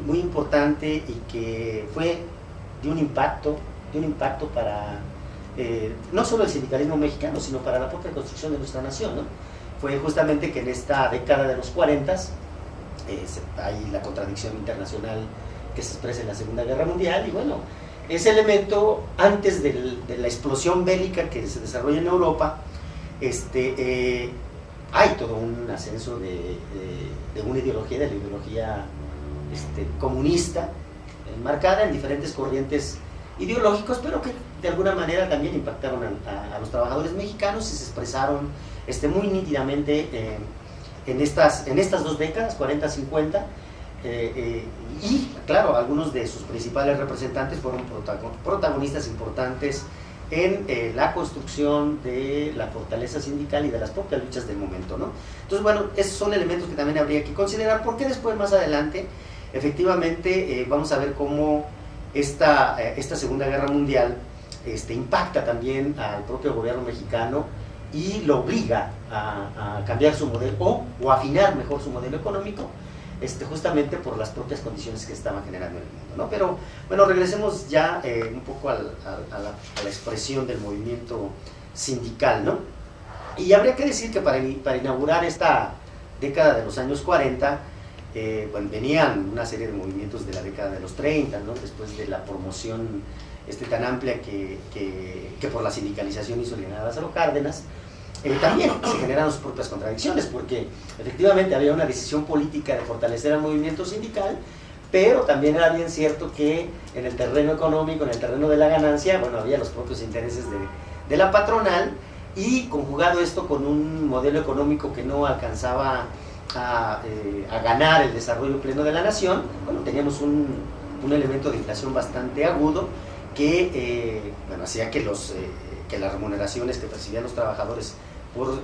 muy importante y que fue de un impacto para no solo el sindicalismo mexicano, sino para la propia construcción de nuestra nación, ¿no? Fue justamente que en esta década de los 40 hay la contradicción internacional que se expresa en la Segunda Guerra Mundial, y bueno, ese elemento antes de la explosión bélica que se desarrolla en Europa, hay todo un ascenso de una ideología, de la ideología comunista, enmarcada en diferentes corrientes ideológicos, pero que de alguna manera también impactaron a los trabajadores mexicanos y se expresaron muy nítidamente en estas dos décadas, 40-50, y claro, algunos de sus principales representantes fueron protagonistas importantes en la construcción de la fortaleza sindical y de las propias luchas del momento, ¿no? Entonces, bueno, esos son elementos que también habría que considerar, porque después, más adelante, efectivamente, vamos a ver cómo esta Segunda Guerra Mundial impacta también al propio gobierno mexicano y lo obliga a cambiar su modelo o afinar mejor su modelo económico, justamente por las propias condiciones que estaban generando en el mundo, ¿no? Pero bueno, regresemos ya un poco a la expresión del movimiento sindical, ¿no? Y habría que decir que para inaugurar esta década de los años 40, bueno, venían una serie de movimientos de la década de los 30, ¿no? Después de la promoción tan amplia que por la sindicalización hizo Leonardo Lázaro Cárdenas. También se generaron sus propias contradicciones, porque efectivamente había una decisión política de fortalecer al movimiento sindical, pero también era bien cierto que en el terreno económico, en el terreno de la ganancia, bueno, había los propios intereses de la patronal, y conjugado esto con un modelo económico que no alcanzaba a ganar el desarrollo pleno de la nación, bueno, teníamos un elemento de inflación bastante agudo que bueno, hacía que las remuneraciones que percibían los trabajadores por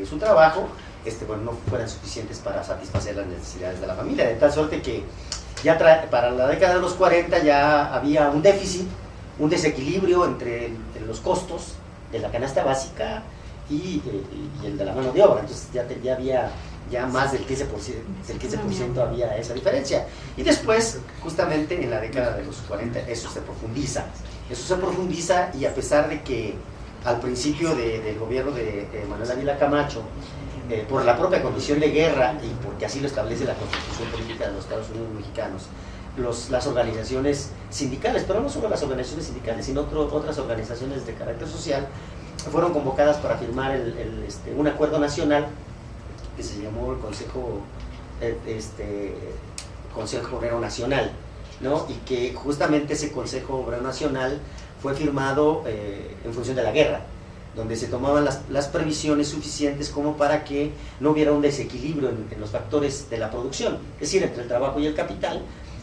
su trabajo bueno, no fueran suficientes para satisfacer las necesidades de la familia, de tal suerte que ya para la década de los 40 ya había un déficit, un desequilibrio entre los costos de la canasta básica y el de la mano de obra. Entonces ya había más del 15% había esa diferencia. Y después, justamente en la década de los 40, eso se profundiza, y a pesar de que al principio del gobierno de Manuel Ávila Camacho, por la propia condición de guerra y porque así lo establece la Constitución Política de los Estados Unidos Mexicanos, las organizaciones sindicales, pero no solo las organizaciones sindicales, sino otras organizaciones de carácter social, fueron convocadas para firmar un acuerdo nacional que se llamó el Consejo Obrero Nacional, ¿no? Y que justamente ese Consejo Obrero Nacional fue firmado en función de la guerra, donde se tomaban las previsiones suficientes como para que no hubiera un desequilibrio en los factores de la producción, es decir, entre el trabajo y el capital,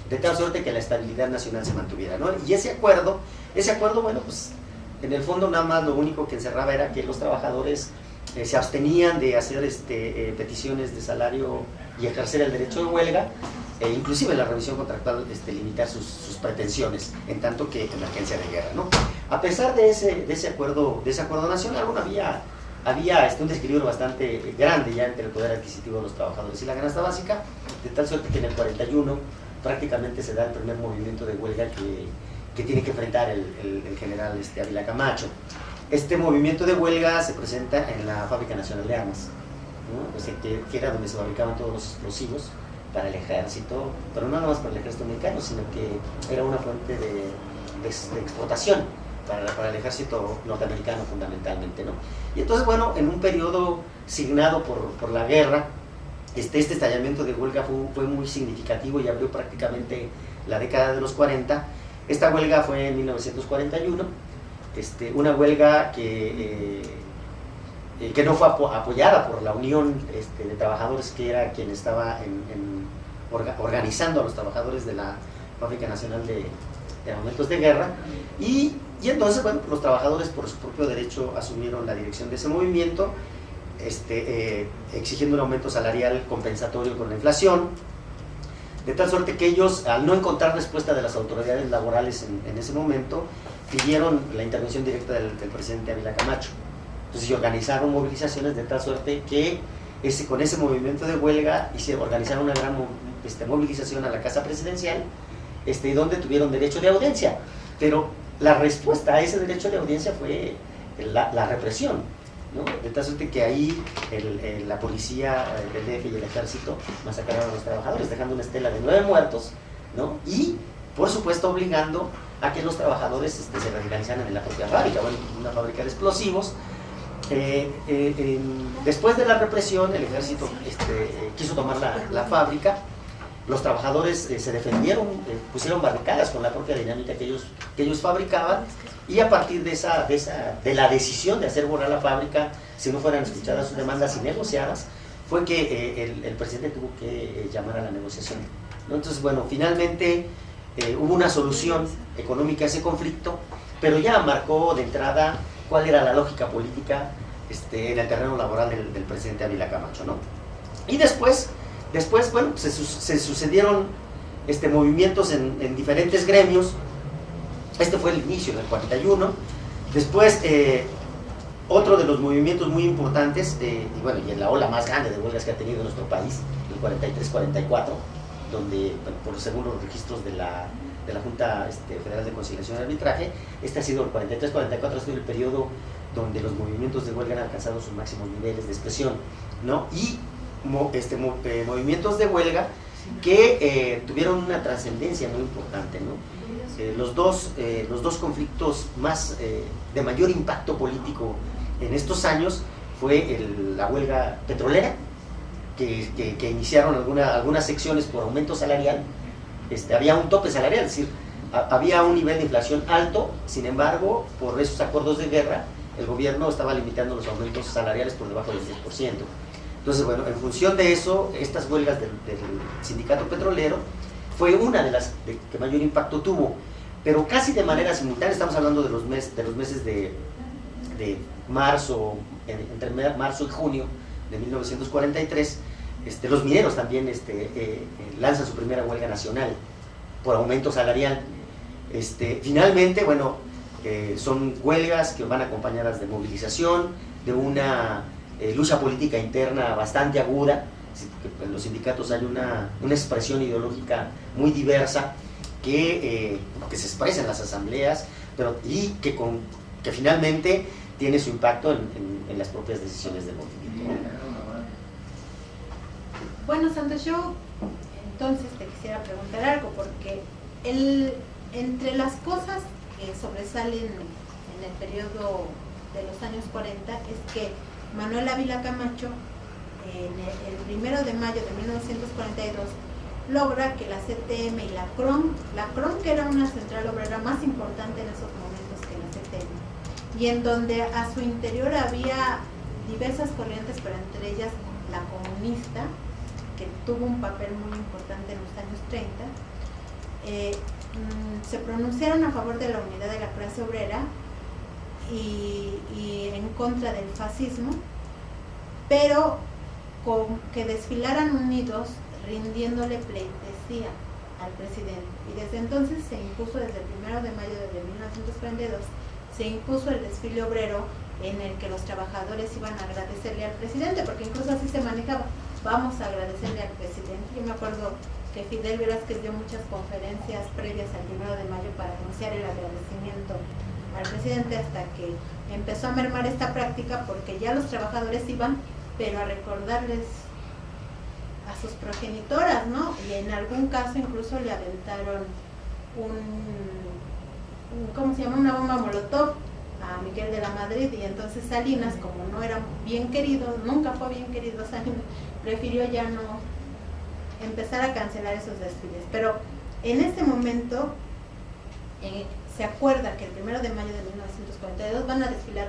de tal suerte que la estabilidad nacional se mantuviera, ¿no? Y ese acuerdo, bueno, pues en el fondo nada más lo único que encerraba era que los trabajadores se abstenían de hacer peticiones de salario y ejercer el derecho de huelga, inclusive en la revisión contractual limitar sus pretensiones, en tanto que emergencia de guerra, ¿no? A pesar de ese acuerdo nacional, bueno, había un desequilibrio bastante grande ya entre el poder adquisitivo de los trabajadores y la canasta básica, de tal suerte que en el 41 prácticamente se da el primer movimiento de huelga que tiene que enfrentar el general Ávila Camacho. Este movimiento de huelga se presenta en la Fábrica Nacional de Armas, ¿no? O sea, que era donde se fabricaban todos los explosivos para el ejército, pero no nada más para el ejército mexicano, sino que era una fuente de exportación para el ejército norteamericano fundamentalmente, ¿no? Y entonces, bueno, en un periodo signado por la guerra, este estallamiento de huelga fue muy significativo y abrió prácticamente la década de los 40. Esta huelga fue en 1941, una huelga que no fue apoyada por la Unión de Trabajadores, que era quien estaba organizando a los trabajadores de la Fábrica Nacional de Armamentos de Guerra, y entonces, bueno, los trabajadores por su propio derecho asumieron la dirección de ese movimiento, exigiendo un aumento salarial compensatorio con la inflación, de tal suerte que ellos, al no encontrar respuesta de las autoridades laborales en ese momento, pidieron la intervención directa del presidente Ávila Camacho. Entonces organizaron movilizaciones de tal suerte que con ese movimiento de huelga organizaron una gran movilización a la Casa Presidencial, y donde tuvieron derecho de audiencia. Pero la respuesta a ese derecho de audiencia fue la represión, ¿no? De tal suerte que ahí la policía del DF y el ejército masacraron a los trabajadores, dejando una estela de 9 muertos, ¿no? Y, por supuesto, obligando a que los trabajadores se radicalizaran en la propia fábrica, bueno, una fábrica de explosivos. Después de la represión, el ejército quiso tomar la fábrica. Los trabajadores se defendieron, pusieron barricadas con la propia dinámica que ellos fabricaban, y a partir de la decisión de hacer volar la fábrica, si no fueran escuchadas sus demandas y negociadas, fue que el presidente tuvo que llamar a la negociación, ¿no? Entonces, bueno, finalmente hubo una solución económica a ese conflicto, pero ya marcó de entrada cuál era la lógica política en el terreno laboral del presidente Ávila Camacho, ¿no? Y después bueno, se sucedieron movimientos en diferentes gremios. Este fue el inicio del 41. Después, otro de los movimientos muy importantes, y en la ola más grande de huelgas que ha tenido nuestro país, el 43-44, donde, según los registros de la Junta Federal de Conciliación y Arbitraje, ha sido el 43-44, ha sido el periodo donde los movimientos de huelga han alcanzado sus máximos niveles de expresión, ¿no? Y movimientos de huelga que tuvieron una trascendencia muy importante, ¿no? Los dos conflictos de mayor impacto político en estos años fue la huelga petrolera, que iniciaron algunas secciones por aumento salarial. Había un tope salarial, es decir, había un nivel de inflación alto. Sin embargo, por esos acuerdos de guerra, el gobierno estaba limitando los aumentos salariales por debajo del 10%. Entonces, bueno, en función de eso, estas huelgas del sindicato petrolero fue una de las que mayor impacto tuvo, pero casi de manera simultánea. Estamos hablando de los meses de marzo, entre marzo y junio de 1943. Los mineros también lanzan su primera huelga nacional por aumento salarial. Finalmente, bueno, son huelgas que van acompañadas de movilización, de una lucha política interna bastante aguda. En los sindicatos hay una expresión ideológica muy diversa que se expresa en las asambleas, y que finalmente tiene su impacto en las propias decisiones del movimiento. Bueno, Santos, yo entonces te quisiera preguntar algo, porque entre las cosas que sobresalen en el periodo de los años 40 es que Manuel Ávila Camacho, el 1 de mayo de 1942, logra que la CTM y la CROM, que era una central obrera más importante en esos momentos que la CTM, y en donde a su interior había diversas corrientes, pero entre ellas la comunista, que tuvo un papel muy importante en los años 30, se pronunciaron a favor de la unidad de la clase obrera y en contra del fascismo, pero con que desfilaran unidos rindiéndole pleitesía al presidente. Y desde entonces se impuso, desde el 1 de mayo de 1942, se impuso el desfile obrero en el que los trabajadores iban a agradecerle al presidente, porque incluso así se manejaba: vamos a agradecerle al presidente. Yo me acuerdo que Fidel Velázquez dio muchas conferencias previas al 1 de mayo para anunciar el agradecimiento al presidente, hasta que empezó a mermar esta práctica, porque ya los trabajadores iban, pero a recordarles a sus progenitoras, ¿no? Y en algún caso incluso le aventaron una bomba molotov a Miguel de la Madrid, y entonces Salinas, como no era bien querido, nunca fue bien querido Salinas, prefirió ya no empezar a cancelar esos desfiles. Pero en este momento se acuerda que el 1 de mayo de 1942 van a desfilar